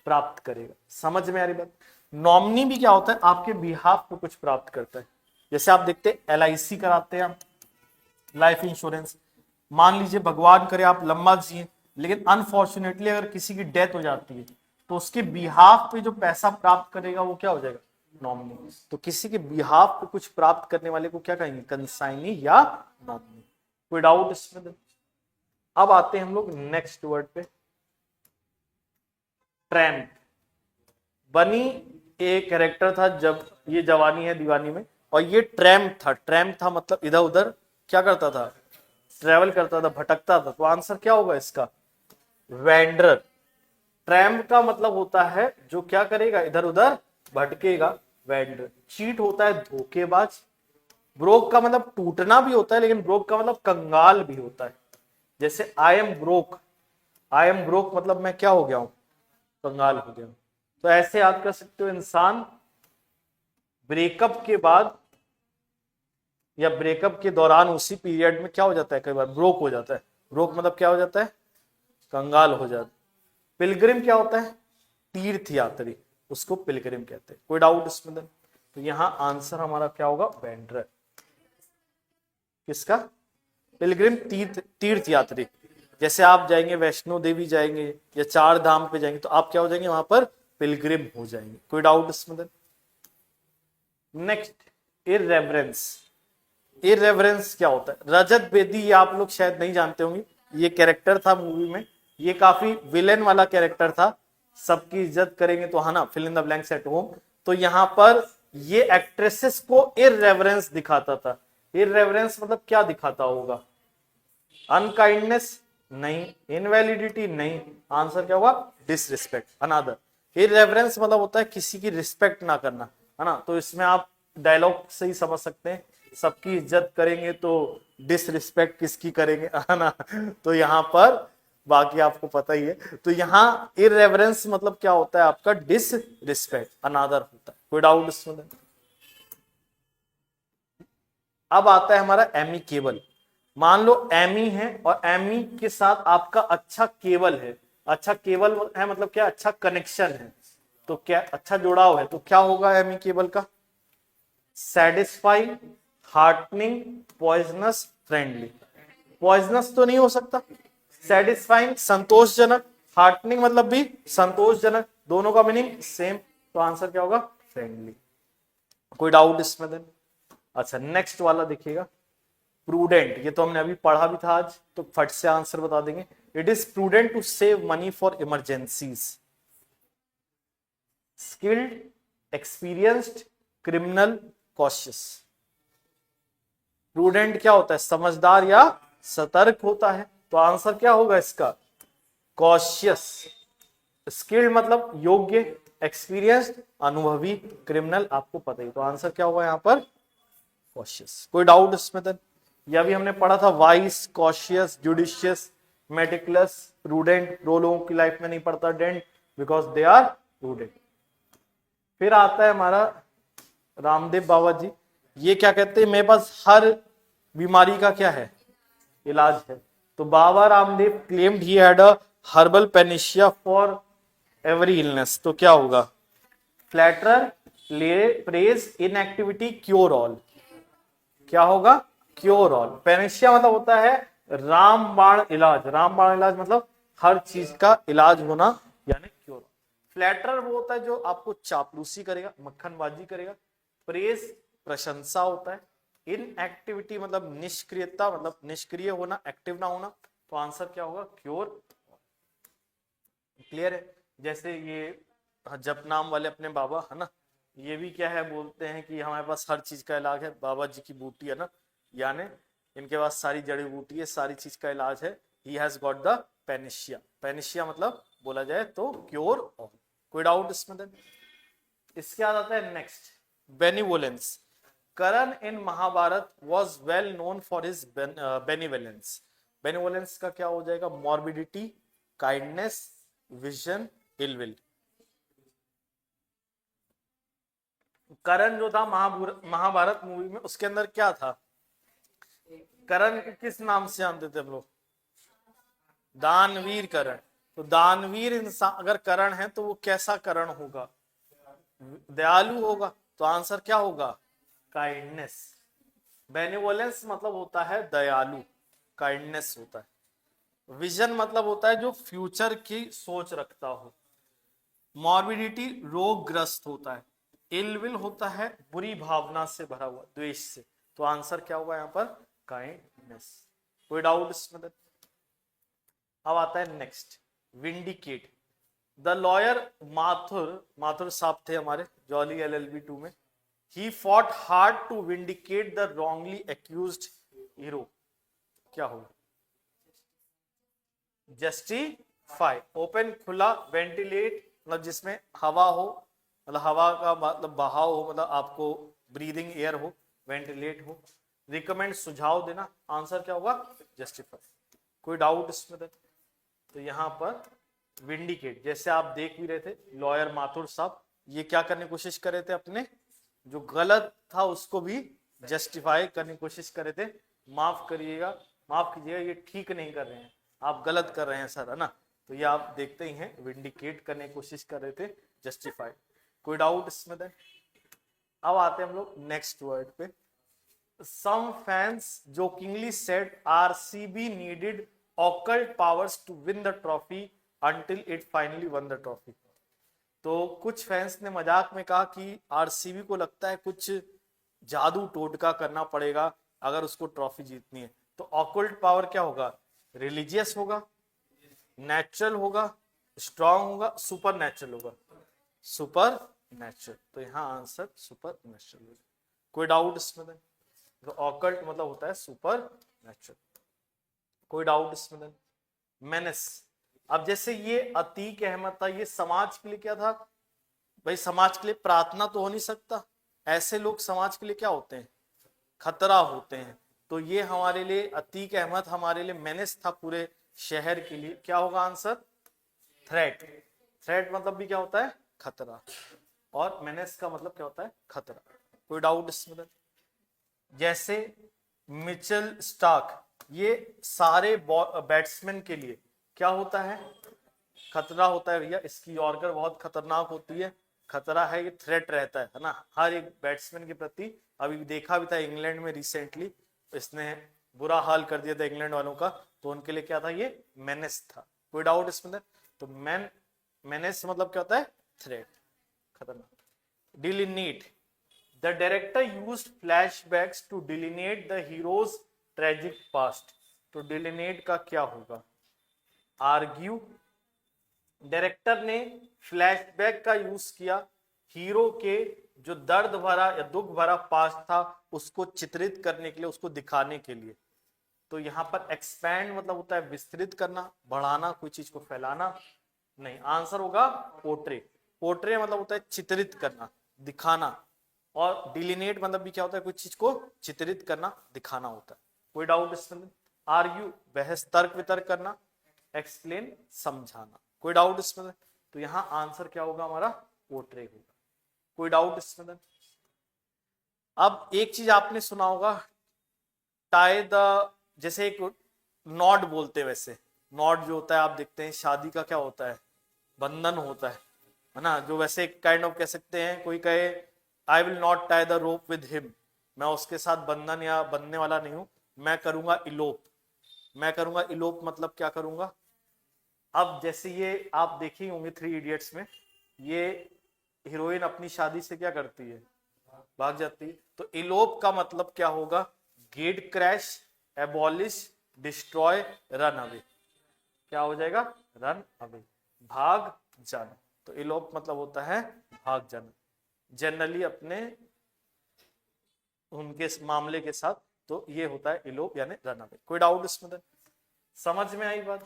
प्राप्त करेगा। समझ में आ रही बात? नॉमिनी भी क्या होता है? आपके बिहाफ पे कुछ प्राप्त करता है। जैसे आप देखते हैं LIC कराते हैं आप, लाइफ इंश्योरेंस। मान लीजिए भगवान करे आप लंबा जिए, लेकिन अनफॉर्चुनेटली अगर किसी की डेथ हो जाती है तो उसके बिहाफ पे जो पैसा प्राप्त करेगा वो क्या हो जाएगा? नॉमिनी। तो किसी के बिहाफ पे कुछ प्राप्त करने वाले को क्या कहेंगे? कंसाइनी या नॉमिनी। कोई डाउट इसमें? अब आते हैं हम लोग नेक्स्ट वर्ड पे। ट्रैम्प। बनी एक कैरेक्टर था जब ये जवानी है दीवानी में, और ये ट्रैम्प था। ट्रैम्प था मतलब इधर उधर क्या करता था? ट्रेवल करता था, भटकता था। तो आंसर क्या होगा इसका? वेंडर। ट्रैम्प का मतलब होता है जो क्या करेगा? इधर उधर भटकेगा, वेंडर। चीट होता है धोखेबाज। ब्रोक का मतलब टूटना भी होता है, लेकिन ब्रोक का मतलब कंगाल भी होता है। जैसे I am broke, I am broke मतलब मैं क्या हो गया हूं? कंगाल हो गया हूं। तो ऐसे याद कर सकते हो, इंसान ब्रेकअप के बाद या ब्रेकअप के दौरान उसी पीरियड में क्या हो जाता है? कई बार ब्रोक हो जाता है। ब्रोक मतलब क्या हो जाता है? कंगाल हो जाता है। पिलग्रिम क्या होता है? तीर्थ यात्री, उसको पिलग्रिम कहते हैं। कोई डाउट इसमें? तो यहां आंसर हमारा क्या होगा? वेंडर। किसका? पिलग्रिम, तीर्थ यात्री। जैसे आप जाएंगे वैष्णो देवी जाएंगे या 4 धाम पे जाएंगे तो आप क्या हो जाएंगे? वहां पर पिलग्रिम हो जाएंगे। कोई डाउट इसमें? नेक्स्ट, इररेवरेंस। इररेवरेंस क्या होता है? रजत बेदी, ये आप लोग शायद नहीं जानते होंगे, ये कैरेक्टर था मूवी में। ये काफी विलेन वाला कैरेक्टर था। सबकी इज्जत करेंगे तो, है ना, fill in the blanks at home. तो यहां पर ये एक्ट्रेसेस को इररेवरेंस दिखाता था। इररेवरेंस मतलब क्या दिखाता होगा? अनकाइंडनेस नहीं, इनवैलिडिटी नहीं। आंसर क्या होगा? डिसरिस्पेक्ट, अनादर। इररेवरेंस मतलब होता है किसी की रिस्पेक्ट ना करना, है ना। तो इसमें आप डायलॉग से ही समझ सकते हैं, सबकी इज्जत करेंगे तो डिसरिस्पेक्ट किसकी करेंगे, है ना। तो यहां पर बाकी आपको पता ही है। तो यहां इररेवरेंस मतलब क्या होता है? आपका डिसरिस्पेक्ट, अनादर होता है। कोई डाउट इसमें? अब आता है हमारा एमिकेबल। मान लो एमी है और एमी के साथ आपका अच्छा केबल है। अच्छा केबल है मतलब क्या? अच्छा कनेक्शन है, तो क्या अच्छा जुड़ाव है। तो क्या होगा एमी केबल का? Satisfying, heartening, poisonous, friendly. Poisonous तो नहीं हो सकता। सैटिस्फाइंग संतोषजनक, हार्टनिंग मतलब भी संतोषजनक, दोनों का मीनिंग सेम। तो आंसर क्या होगा? फ्रेंडली। कोई डाउट इसमें? देन अच्छा, नेक्स्ट वाला देखिएगा, प्रूडेंट। ये तो हमने अभी पढ़ा भी था आज, तो फट से आंसर बता देंगे। It is prudent to save money for emergencies. Skilled, experienced, criminal, cautious. Prudent क्या होता है? समझदार या सतर्क होता है। तो आंसर क्या होगा इसका? कॉशियस। स्किल्ड मतलब योग्य, एक्सपीरियंस्ड अनुभवी, क्रिमिनल आपको पता ही। तो आंसर क्या होगा यहाँ पर? कॉशियस। कोई डाउट इसमें? तो यह भी हमने पढ़ा था, wise, cautious, judicious, meticulous, prudent. दो लोगों की लाइफ में नहीं पड़ता dent, because they are prudent. फिर आता है हमारा रामदेव बाबा जी। ये क्या कहते हैं? मेरे पास हर बीमारी का क्या है? इलाज है। तो Baba Ramdev claimed he had a herbal panacea for every illness. तो क्या होगा? फ्लैटरर, ले, प्रेज, इनएक्टिविटी, क्योर ऑल। क्या होगा? Cure all. पेनिशिया मतलब होता है रामबाण इलाज। रामबाण इलाज मतलब हर चीज का इलाज होना, यानी क्योर। फ्लैटरर वो होता है जो आपको चापलूसी करेगा, मक्खनबाजी करेगा। प्रेज प्रशंसा होता है। इनएक्टिविटी मतलब निष्क्रियता, मतलब निष्क्रिय होना, एक्टिव ना होना। तो आंसर क्या होगा? क्योर। क्लियर है? जैसे ये जपनाम वाले अपने बाबा है ना, ये भी क्या है, बोलते हैं कि हमारे पास हर चीज का इलाज है। बाबा जी की बूटी है ना, यानी इनके पास सारी जड़ी बूटी है, सारी चीज का इलाज है। He has got the panacea. Panacea मतलब बोला जाए तो क्योर ऑल। कोई डाउट इसमें? देन इसके बाद आता है next, benevolence. Karan in Mahabharat was well known for his benevolence. Benevolence का क्या हो जाएगा? Morbidity, kindness, vision, ill will. Karan जो था महाभारत मूवी में, उसके अंदर क्या था? करण को किस नाम से जानते थे हम लोग? दानवीर करण। तो दानवीर इंसान अगर करण है तो वो कैसा करण होगा? दयालु होगा। तो आंसर क्या होगा? काइंडनेस। बेनिवोलेंस मतलब होता है दयालु, काइंडनेस होता है। विजन मतलब होता है जो फ्यूचर की सोच रखता हो। मॉर्बिडिटी रोगग्रस्त होता है। इलविल होता है बुरी भावना से भरा हुआ, द्वेष से। तो आंसर क्या होगा यहाँ पर? काइंडनेस। कोई डाउट इसमें? अब आता है next, vindicate. The lawyer Mathur, Mathur साहब थे हमारे जॉली LLB 2 में। He fought hard to vindicate the wrongly accused hero. क्या होगा? जस्टिफाई। ओपन खुला, वेंटिलेट मतलब जिसमें हवा हो, मतलब हवा का मतलब बहाव हो, मतलब आपको ब्रीदिंग एयर हो, वेंटिलेट हो। रिकमेंड सुझाव देना। आंसर क्या होगा? जस्टिफाई। कोई डाउट इसमें? तो यहाँ पर विंडिकेट, जैसे आप देख भी रहे थे लॉयर माथुर साहब, ये क्या करने की कोशिश कर रहे थे? अपने जो गलत था उसको भी जस्टिफाई करने की कोशिश कर रहे थे। माफ करिएगा, माफ कीजिएगा, ये ठीक नहीं कर रहे हैं, आप गलत कर रहे हैं सर, है ना। तो ये आप देखते ही हैं, विंडिकेट करने की कोशिश कर रहे थे, जस्टिफाई। कोई डाउट इसमें? अब आते हैं हम लोग नेक्स्ट वर्ड पे। Some fans jokingly said RCB needed occult powers to win the trophy until it finally won the trophy. तो कुछ फैंस ने मजाक में कहा कि आरसीबी को लगता है कुछ जादू टोटका करना पड़ेगा अगर उसको ट्रॉफी जीतनी है। तो ऑकल्ट पावर क्या होगा? रिलीजियस होगा, नेचुरल होगा, स्ट्रांग होगा, सुपर नेचुरल होगा। Super natural. तो यहाँ आंसर सुपर नेचुरल। कोई डाउट इसमें? तो ऑकल्ट मतलब होता है सुपर नेचुरल। कोई डाउट इसमें? मेनेस। अब जैसे ये अतीक अहमद था, ये समाज के लिए क्या था भाई? समाज के लिए प्रार्थना तो हो नहीं सकता, ऐसे लोग समाज के लिए क्या होते हैं? खतरा होते हैं। तो ये हमारे लिए अतीक अहमद हमारे लिए मेनेस था पूरे शहर के लिए। क्या होगा आंसर? थ्रेट। थ्रेट मतलब भी क्या होता है? खतरा। और मेनेस का मतलब क्या होता है? खतरा। कोई डाउट इसमें? जैसे मिचेल स्टार्क, ये सारे बैट्समैन के लिए क्या होता है? खतरा होता है भैया। इसकी यॉर्कर बहुत खतरनाक होती है, खतरा है, ये थ्रेट रहता है ना, हर एक बैट्समैन के प्रति। अभी देखा भी था इंग्लैंड में रिसेंटली, इसने बुरा हाल कर दिया था इंग्लैंड वालों का, तो उनके लिए क्या था? ये मेनेस था। कोई डाउट इसमें? तो मेनेस मतलब क्या होता है? थ्रेट, खतरनाक। डिलिनेट। The director used flashbacks to delineate the hero's tragic past. तो delineate का क्या होगा? Argue. डायरेक्टर ने फ्लैशबैक का यूज किया हीरो के जो दर्द भरा या दुख भरा पास्ट था उसको चित्रित करने के लिए, उसको दिखाने के लिए। तो यहाँ पर एक्सपैंड मतलब होता है विस्तृत करना, बढ़ाना, कोई चीज को फैलाना नहीं। आंसर होगा पोर्ट्रे। पोर्ट्रे मतलब होता है चित्रित करना, दिखाना। और डिलिनेट मतलब भी क्या होता है, कोई चीज को चित्रित करना, दिखाना होता है। कोई डाउट इसमें? आर्ग्यू बहस, तर्क वितर्क करना। एक्सप्लेन समझाना। कोई डाउट इसमें? तो यहां आंसर क्या होगा हमारा? पोर्ट्रे होगा। कोई डाउट इसमें? अब एक चीज आपने सुना होगा, टाई द, जैसे एक नॉट बोलते हैं, वैसे नॉट जो होता है आप देखते हैं शादी का क्या होता है, बंधन होता है ना, जो वैसे काइंड ऑफ कह सकते हैं, कोई कहे I will not tie the rope with him, मैं उसके साथ बंधन या बंधने वाला नहीं हूं, मैं करूंगा इलोप। मैं करूंगा इलोप मतलब क्या करूंगा? अब जैसे ये आप देखे होंगे 3 इडियट्स में, ये हीरोइन अपनी शादी से क्या करती है, भाग जाती है। तो इलोप का मतलब क्या होगा? Gate crash, abolish, destroy, run away. क्या हो जाएगा? रन अवे, भाग जाना। तो इलोप मतलब होता है भाग जाना, जनरली अपने उनके मामले के साथ। तो ये होता है इलोप यानी रन अवे। कोई डाउट इसमें? समझ में आई बात?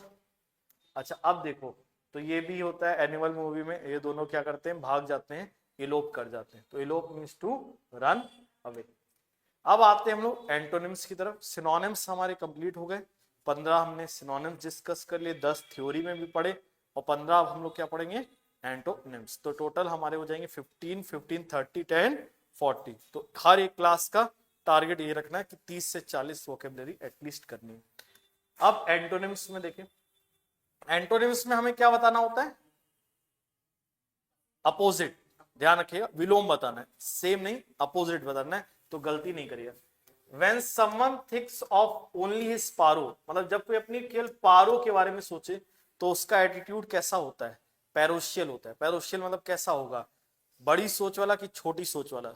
अच्छा अब देखो, तो ये भी होता है एनिमल मूवी में, ये दोनों क्या करते हैं, भाग जाते हैं, इलोप कर जाते हैं। तो elope means to run away. अब आते हैं हम लोग एंटोनिम्स की तरफ। सिनोनिम्स हमारे कंप्लीट हो गए। 15 हमने सिनोनिम्स डिस्कस कर लिए, 10 थ्योरी में भी पढ़े, और 15 अब हम लोग क्या पढ़ेंगे? एंटोनिम्स। तो टोटल हमारे हो जाएंगे 15, 15, 30, 10, 40। तो हर एक क्लास का टारगेट ये रखना है कि 30 से 40 वोकेबलरी एटलीस्ट करनी है। अब एंटोनिम्स में देखें, एंटोनिम्स में हमें क्या बताना होता है? अपोजिट। ध्यान रखिएगा, विलोम बताना है, सेम नहीं, अपोजिट बताना है, तो गलती नहीं करिएगा। When someone thinks of only his पारो, मतलब जब कोई अपनी केवल पारो के बारे में सोचे तो उसका एटीट्यूड कैसा होता है? पैरोशियल होता है। पैरोशियल मतलब कैसा होगा? बड़ी सोच वाला कि छोटी सोच वाला?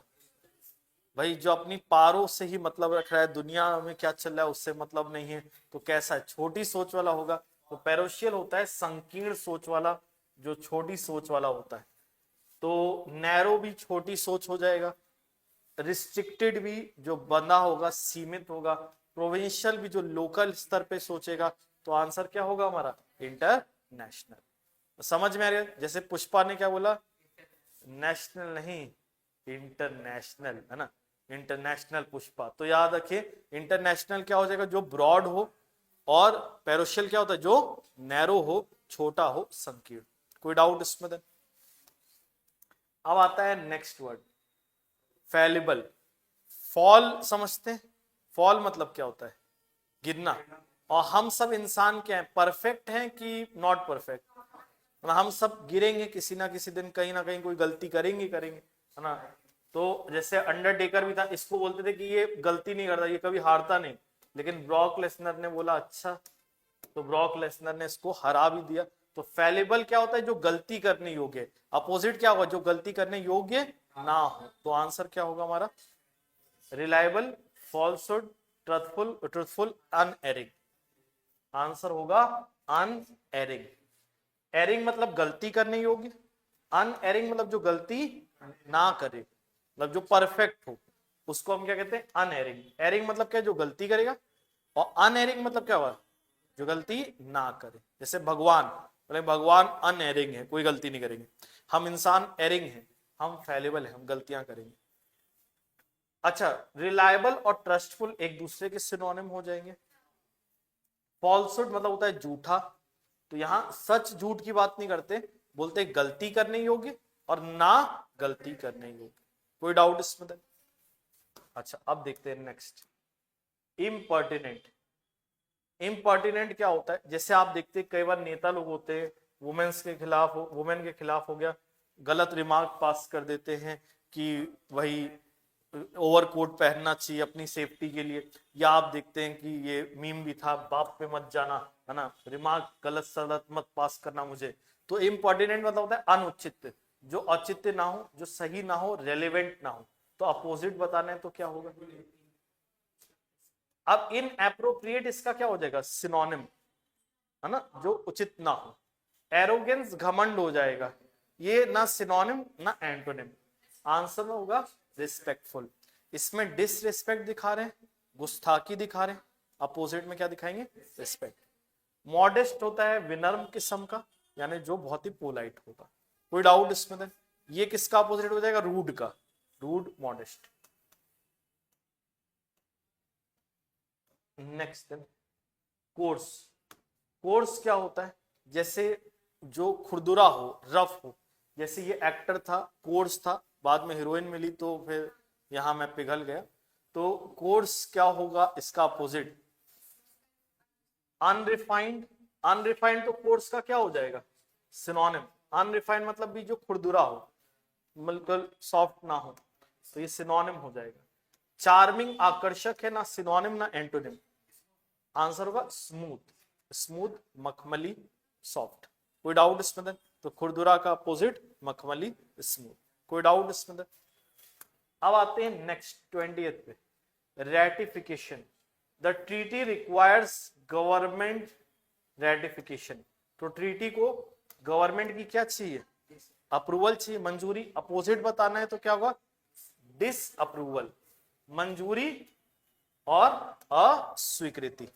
भाई जो अपनी पारो से ही मतलब रख रहा है, दुनिया में क्या चल रहा है उससे मतलब नहीं है, तो कैसा है? छोटी सोच वाला होगा। तो पैरोशियल होता है संकीर्ण सोच वाला, जो छोटी सोच वाला होता है। तो नैरो भी छोटी सोच हो जाएगा, रिस्ट्रिक्टेड भी जो बंधा होगा, सीमित होगा, प्रोविंशियल भी जो लोकल स्तर पे सोचेगा। तो आंसर क्या होगा हमारा? इंटरनेशनल। समझ में आ रहा है? जैसे पुष्पा ने क्या बोला, नेशनल नहीं इंटरनेशनल, है ना, इंटरनेशनल पुष्पा। तो याद रखिए इंटरनेशनल क्या हो जाएगा? जो ब्रॉड हो, और पैरोशियल क्या होता है? जो नैरो हो, छोटा हो, संकीर्ण। कोई डाउट इसमें? अब आता है नेक्स्ट वर्ड, फैलिबल। फॉल समझते हैं? फॉल मतलब क्या होता है? गिरना। और हम सब इंसान क्या है, परफेक्ट हैं कि नॉट परफेक्ट? हम सब गिरेंगे किसी ना किसी दिन, कहीं ना कहीं कोई गलती करेंगे करेंगे, है ना। तो जैसे अंडरटेकर भी था, इसको बोलते थे कि ये गलती नहीं करता, ये कभी हारता नहीं, लेकिन ब्रॉक लेसनर ने बोला अच्छा, तो ब्रॉक लेसनर ने इसको हरा भी दिया। तो फैलेबल क्या होता है? जो गलती करने योग्य। अपोजिट क्या होगा? जो गलती करने योग्य ना हो। तो आंसर क्या होगा हमारा? Reliable, falsehood, truthful, truthful, unerring. Answer होगा अनएरिंग। एरिंग मतलब गलती करने योग्य, अनएरिंग मतलब जो गलती ना करे, मतलब जो परफेक्ट हो, उसको हम क्या कहते हैं? अनएरिंग। एरिंग मतलब क्या? जो गलती करेगा। और अनएरिंग मतलब क्या हुआ? जो गलती ना करे। जैसे भगवान, बोले भगवान अनएरिंग है, कोई गलती नहीं करेंगे। हम इंसान एरिंग हैं, हम फैलेबल हैं, हम गलतियां करेंगे। अच्छा, रिलायबल और ट्रस्टफुल एक दूसरे के सिनोनिम हो जाएंगे। फॉल्सहुड मतलब होता है झूठा, तो यहां सच झूठ की बात नहीं करते, बोलते गलती करने योग्य और ना गलती करने योग्य। कोई डाउट इसमें? अच्छा अब देखते हैं नेक्स्ट, इम्पर्टिनेंट। इम्पर्टिनेंट क्या होता है? जैसे आप देखते हैं कई बार नेता लोग होते हैं, वुमेन्स के खिलाफ हो, वुमेन के खिलाफ हो गया, गलत रिमार्क पास कर देते हैं कि वही ओवरकोट पहनना चाहिए अपनी सेफ्टी के लिए। या आप देखते हैं कि ये मीम भी था, बाप पे मत जाना, है ना, रिमार्क गलत सलत मत पास करना मुझे। तो इम्पर्टिनेंट मतलब होता है अनुचित, जो औचित्य ना हो, जो सही ना हो, रेलेवेंट ना हो। तो अपोजिट बताना है तो क्या होगा? अब इन एप्रोप्रिएट इसका क्या हो जाएगा? सिनोनिम, है ना, जो उचित ना हो। एरोगेंस घमंड हो जाएगा, ये ना सिनोनिम ना एंटोनिम। आंसर में होगा रिस्पेक्टफुल। इसमें डिसरिस्पेक्ट दिखा रहे हैं, गुस्ताखी दिखा रहे हैं, अपोजिट में क्या दिखाएंगे, रिस्पेक्ट। मॉडेस्ट होता है विनम्र किस्म का, यानी जो बहुत ही पोलाइट होगा। कोई डाउट इसमें देन? ये किसका अपोजिट हो जाएगा, रूड का, rude modest. Next then coarse. Coarse क्या होता है, जैसे जो खुरदुरा हो, रफ हो, जैसे ये एक्टर था, कोर्स था, बाद में हीरोइन मिली तो फिर यहां मैं पिघल गया। तो कोर्स क्या होगा, इसका अपोजिट अनरिफाइंड। अनरिफाइंड तो कोर्स का क्या हो जाएगा, सिनोनिम। अनरिफाइंड मतलब भी जो खुरदुरा हो, बिल्कुल सॉफ्ट ना हो, तो ये सिनोनिम हो जाएगा। चार्मिंग आकर्षक है, ना सिनोनिम ना एंटोनिम। आंसर होगा स्मूथ। स्मूथ, मखमली, सॉफ्ट। कोई डाउट इसमें? तो खुरदुरा का अपोजिट मखमली, स्मूथ। कोई डाउट इसमें? अब आते हैं नेक्स्ट 20th पे, ratification. The treaty requires government ratification. तो ट्रीटी को गवर्नमेंट की क्या चाहिए, अप्रूवल चाहिए, मंजूरी। अपोजिट बताना है तो क्या होगा, डिस अप्रूवल, मंजूरी और अस्वीकृति।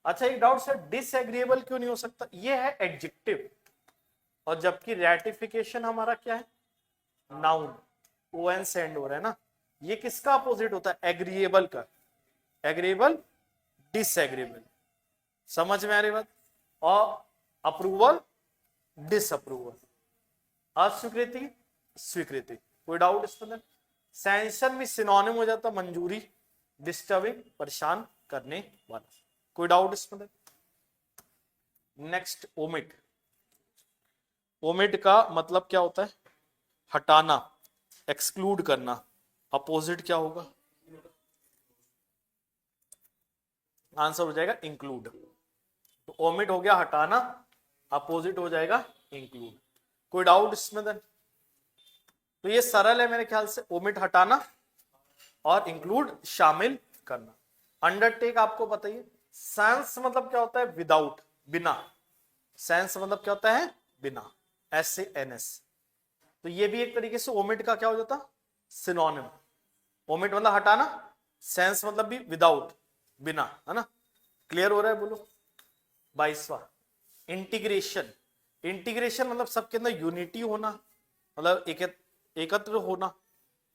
अच्छा एक डाउट सर, डिसएग्रीएबल क्यों नहीं हो सकता, ये है एडजेक्टिव, और जबकि रेटिफिकेशन हमारा क्या है, नाउन, ओएन से एंड हो रहा है ना। ये किसका अपोजिट होता है, एग्रीएबल का। एग्रीएबल, डिसएग्रीएबल, समझ में आ रही बात। और अप्रूवल, डिसअप्रूवल, अस्वीकृति, स्वीकृति। कोई डाउट इस पर? सैंक्शन भी सिनोनिम हो जाता, मंजूरी, डिस्टर्बिंग, परेशान करने वाला। कोई डाउट इसमें? Next omit. ओमिट का मतलब क्या होता है, हटाना, एक्सक्लूड करना। अपोजिट क्या होगा, आंसर हो जाएगा इंक्लूड। तो ओमिट हो गया हटाना, अपोजिट हो जाएगा इंक्लूड। कोई डाउट इसमें? तो ये सरल है मेरे ख्याल से, ओमिट हटाना और इंक्लूड शामिल करना। अंडरटेक आपको बताइए, सेंस मतलब क्या होता है, विदाउट, बिना। सेंस मतलब क्या होता है, बिना, SANS। तो ये भी एक तरीके से ओमिट का क्या हो जाता, सिनोनिम। ओमिट मतलब हटाना, सेंस मतलब भी विदाउट, बिना, है ना। क्लियर हो रहा है, बोलो। 22वां इंटीग्रेशन। इंटीग्रेशन मतलब सबके अंदर यूनिटी होना, मतलब एकत्र होना।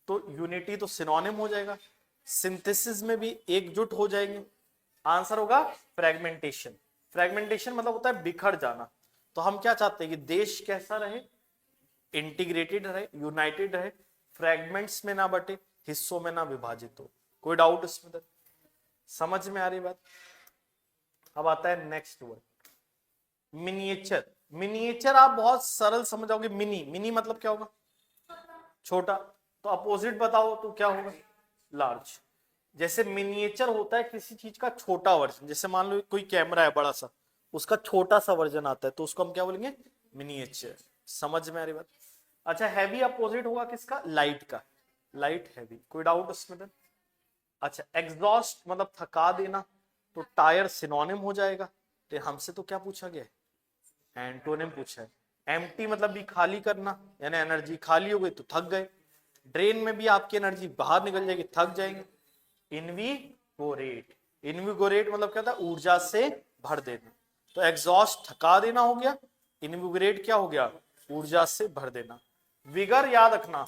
तो यूनिटी तो सिनोनिम हो जाएगा। सिंथेसिस में भी एकजुट हो जाएंगे। आंसर होगा फ्रेगमेंटेशन। फ्रेगमेंटेशन मतलब होता है बिखर जाना। तो हम क्या चाहते हैं कि देश कैसा रहे, इंटीग्रेटेड रहे, यूनाइटेड रहे, फ्रेगमेंट्स में ना बटे, हिस्सों में ना विभाजित हो। कोई डाउट इसमें? समझ में आ रही बात। अब आता है नेक्स्ट वर्ड, मिनिएचर। मिनिएचर आप बहुत सरल समझ जाओगे। मिनी, मिनी मतलब क्या होगा, छोटा। तो अपोजिट बताओ तो क्या होगा, लार्ज। जैसे मिनिएचर होता है किसी चीज का छोटा वर्जन, जैसे मान लो कोई कैमरा है बड़ा सा, उसका छोटा सा वर्जन आता है, तो उसको हम क्या बोलेंगे, मिनिएचर। समझ में आ रही बात। अच्छा हैवी अपोजिट होगा किसका, लाइट का, लाइट हैवी। कोई डाउट उसमें? अच्छा एग्जॉस्ट मतलब थका देना, तो टायर सिनोनिम हो जाएगा। तो हमसे तो क्या पूछा गया है, एंटोनिम पूछा है। एम्प्टी मतलब भी खाली करना, यानी एनर्जी खाली हो गई तो थक गए। ड्रेन में भी आपकी एनर्जी बाहर निकल जाएगी, थक जाएंगे। इनविगोरेट, इनविगोरेट मतलब क्या था, ऊर्जा से भर देना। तो एग्जॉस्ट थका देना हो गया, इनविगोरेट क्या हो गया, ऊर्जा से भर देना। विगर याद रखना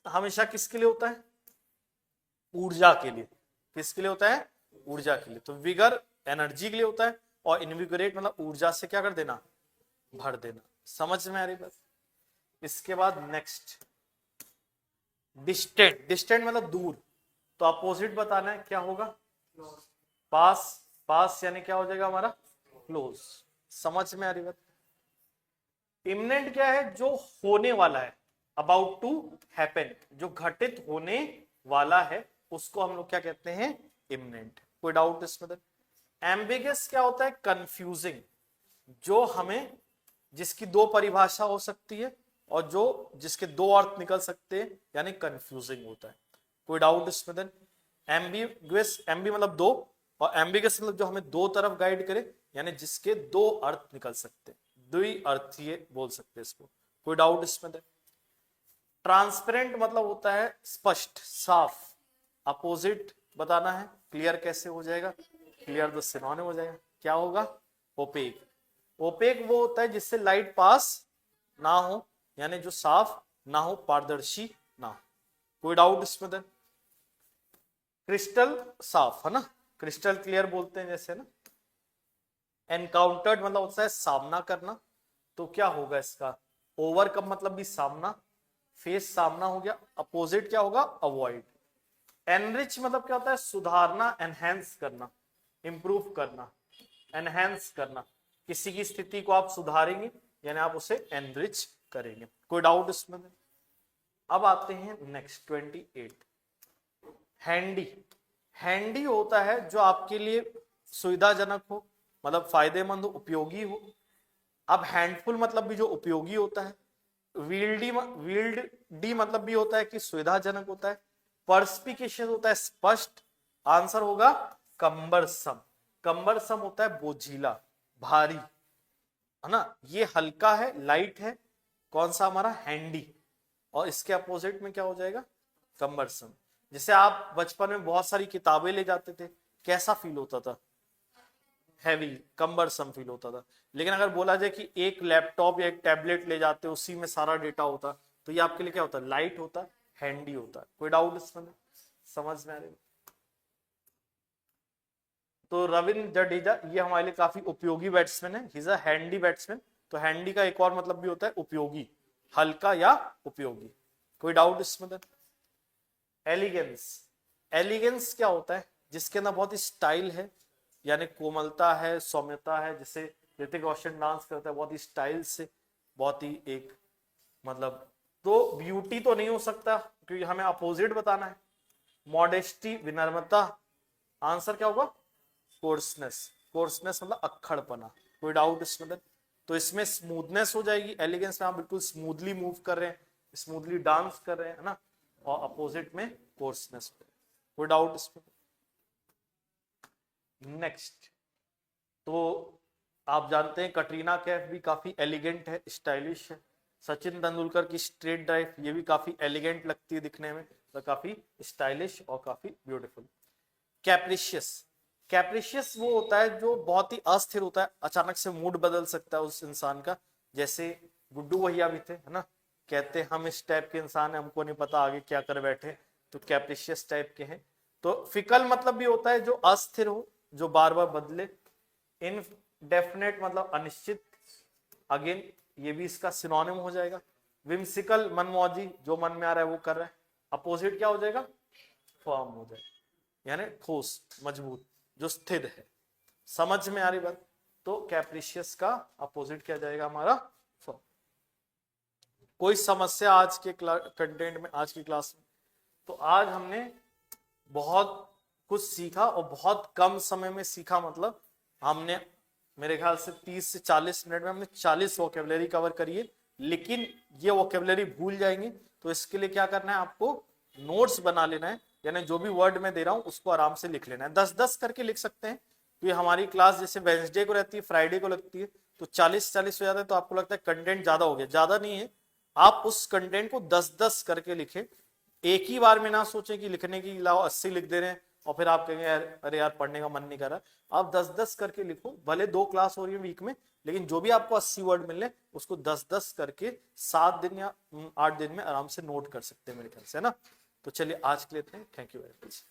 हमेशा किसके लिए होता है, ऊर्जा के लिए। किसके लिए होता है, ऊर्जा के लिए। तो विगर एनर्जी के लिए होता है, और इनविगोरेट मतलब ऊर्जा से क्या कर देना, भर देना। समझ में आ रही बात। इसके बाद नेक्स्ट डिस्टेंट। डिस्टेंट मतलब दूर, तो अपोजिट बताना है क्या होगा, पास। पास यानी क्या हो जाएगा हमारा, क्लोज। समझ में आ रही बात। इमिनेंट क्या है, जो होने वाला है, अबाउट टू हैपन, जो घटित होने वाला है, उसको हम लोग क्या कहते हैं, इमिनेंट। कोई डाउट इसमें? एम्बिगस क्या होता है, कंफ्यूजिंग, जो हमें, जिसकी दो परिभाषा हो सकती है और जो जिसके दो अर्थ निकल सकते हैं, यानी कंफ्यूजिंग होता है। कोई डाउट इसमें? एम्बिगस, एम्बी मतलब दो, और एम्बिगस मतलब जो हमें दो तरफ गाइड करे, यानी जिसके दो अर्थ निकल सकते हैं, द्वि अर्थीय बोल सकते हैं इसको। कोई डाउट इसमें? ट्रांसपेरेंट मतलब होता है स्पष्ट, साफ। अपोजिट बताना है, क्लियर कैसे हो जाएगा, क्लियर द सिनोनिम हो जाएगा। क्या होगा? ओपेक। ओपेक वो होता है जिससे लाइट पास ना हो, यानी जो साफ ना हो, पारदर्शी ना हो। कोई डाउट इसमें? देन क्रिस्टल साफ है ना, क्रिस्टल क्लियर बोलते हैं जैसे ना। एनकाउंटर्ड मतलब होता है सामना करना, तो क्या होगा इसका? ओवरकम मतलब भी सामना, फेस सामना हो गया, अपोजिट क्या होगा? अवॉइड। एनरिच मतलब क्या होता है? सुधारना, एनहेंस करना, इंप्रूव करना, एनहेंस करना। किसी की स्थिति को आप सुधारेंगे यानी आप उसे एनरिच करेंगे। कोई डाउट इसमें? अब आते हैं नेक्स्ट 28। हैंडी। हैंडी होता है जो आपके लिए सुविधाजनक हो, मतलब फायदेमंद हो, उपयोगी हो। अब हैंडफुल मतलब भी जो उपयोगी होता है। वील्डी मतलब भी होता है कि सुविधाजनक होता है। पर्सपिकेशियस होता है स्पष्ट। आंसर होगा कंबरसम। कंबरसम होता है बोझिला, भारी, है ना। ये हल्का है, लाइट है। कौन सा? हमारा हैंडी। और इसके अपोजिट में क्या हो जाएगा? कंबरसम। जैसे आप बचपन में बहुत सारी किताबें ले जाते थे, कैसा फील होता था? हैवी, कंबरसम फील होता था। लेकिन अगर बोला जाए कि एक लैपटॉप या एक टैबलेट ले जाते, उसी में सारा डेटा होता, तो ये आपके लिए क्या होता है? लाइट होता है, हैंडी होता है। कोई डाउट इसमें? समझ में आ रही? तो रविंद्र जडेजा ये हमारे लिए काफी उपयोगी बैट्समैन है, he is a handy batsman. तो हैंडी का एक और मतलब भी होता है उपयोगी, हल्का या उपयोगी। कोई डाउट इसमें? एलिगेंस। एलिगेंस क्या होता है? जिसके अंदर बहुत ही स्टाइल है, यानी कोमलता है, सौम्यता है। जैसे ऋतिक रोशन डांस करता है बहुत ही स्टाइल से, बहुत ही एक मतलब। तो ब्यूटी तो नहीं हो सकता क्योंकि हमें अपोजिट बताना है। मॉडेस्टी, विनम्रता। आंसर क्या होगा? कोर्सनेस। कोर्सनेस मतलब अक्खड़पना। कोई डाउट इसमें? तो इसमें स्मूथनेस हो जाएगी। एलिगेंस में आप बिल्कुल स्मूथली मूव कर रहे हैं, स्मूथली डांस कर रहे हैं, है ना। और अपोजिट में कोर्सनेस। कोई डाउट इसमें? नेक्स्ट, तो आप जानते हैं कटरीना कैफ भी काफी एलिगेंट है, स्टाइलिश है। सचिन तेंदुलकर की स्ट्रेट ड्राइव ये भी काफी एलिगेंट लगती है दिखने में, तो काफी स्टाइलिश और काफी ब्यूटीफुल। कैप्रिशियस। कैप्रिशियस वो होता है जो बहुत ही अस्थिर होता है, अचानक से मूड बदल सकता है उस इंसान का। जैसे गुड्डू भैया भी थे, है ना, कहते हम इस टाइप के इंसान है, हमको नहीं पता आगे क्या कर बैठे, तो कैप्रिशियस टाइप के हैं। तो फिकल मतलब भी होता है जो अस्थिर हो, जो बार बार बदले। इनडेफिनेट मतलब अनिश्चित, अगेन ये भी इसका सिनोनिम हो जाएगा। विम्सिकल मनमौजी, जो मन में आ रहा है वो कर रहा है। अपोजिट क्या हो जाएगा? फर्म हो जाएगा, यानी ठोस, मजबूत, जो स्थिर है। समझ में आ रही बात? तो कैप्रिशियस का अपोजिट क्या जाएगा? हमारा फर्म। कोई समस्या आज के कंटेंट में, आज की क्लास में? तो आज हमने बहुत कुछ सीखा और बहुत कम समय में सीखा। मतलब हमने मेरे ख्याल से 30 से 40 मिनट में हमने 40 वोकेबलरी कवर करी है। लेकिन ये वोकेबलरी भूल जाएंगे, तो इसके लिए क्या करना है? आपको नोट्स बना लेना है, यानी जो भी वर्ड मैं दे रहा हूं उसको आराम से लिख लेना है। 10-10 करके लिख सकते हैं। तो ये हमारी क्लास जैसे वेंसडे को रहती है, फ्राइडे को लगती है, तो 40-40 हो जाता है। तो आपको लगता है कंटेंट ज्यादा हो गया, ज्यादा नहीं है। आप उस कंटेंट को 10-10 करके लिखें। एक ही बार में ना सोचें कि लिखने की लाओ 80 लिख दे रहे हैं और फिर आप कहेंगे यार, अरे यार पढ़ने का मन नहीं कर रहा। आप 10-10 करके लिखो। भले 2 क्लास हो रही है वीक में, लेकिन जो भी आपको 80 वर्ड मिले उसको 10-10 करके 7 दिन या 8 दिन में आराम से नोट कर सकते हैं मेरे ख्याल से, है ना। तो चलिए आज के लिए इतना ही। Thank you very much.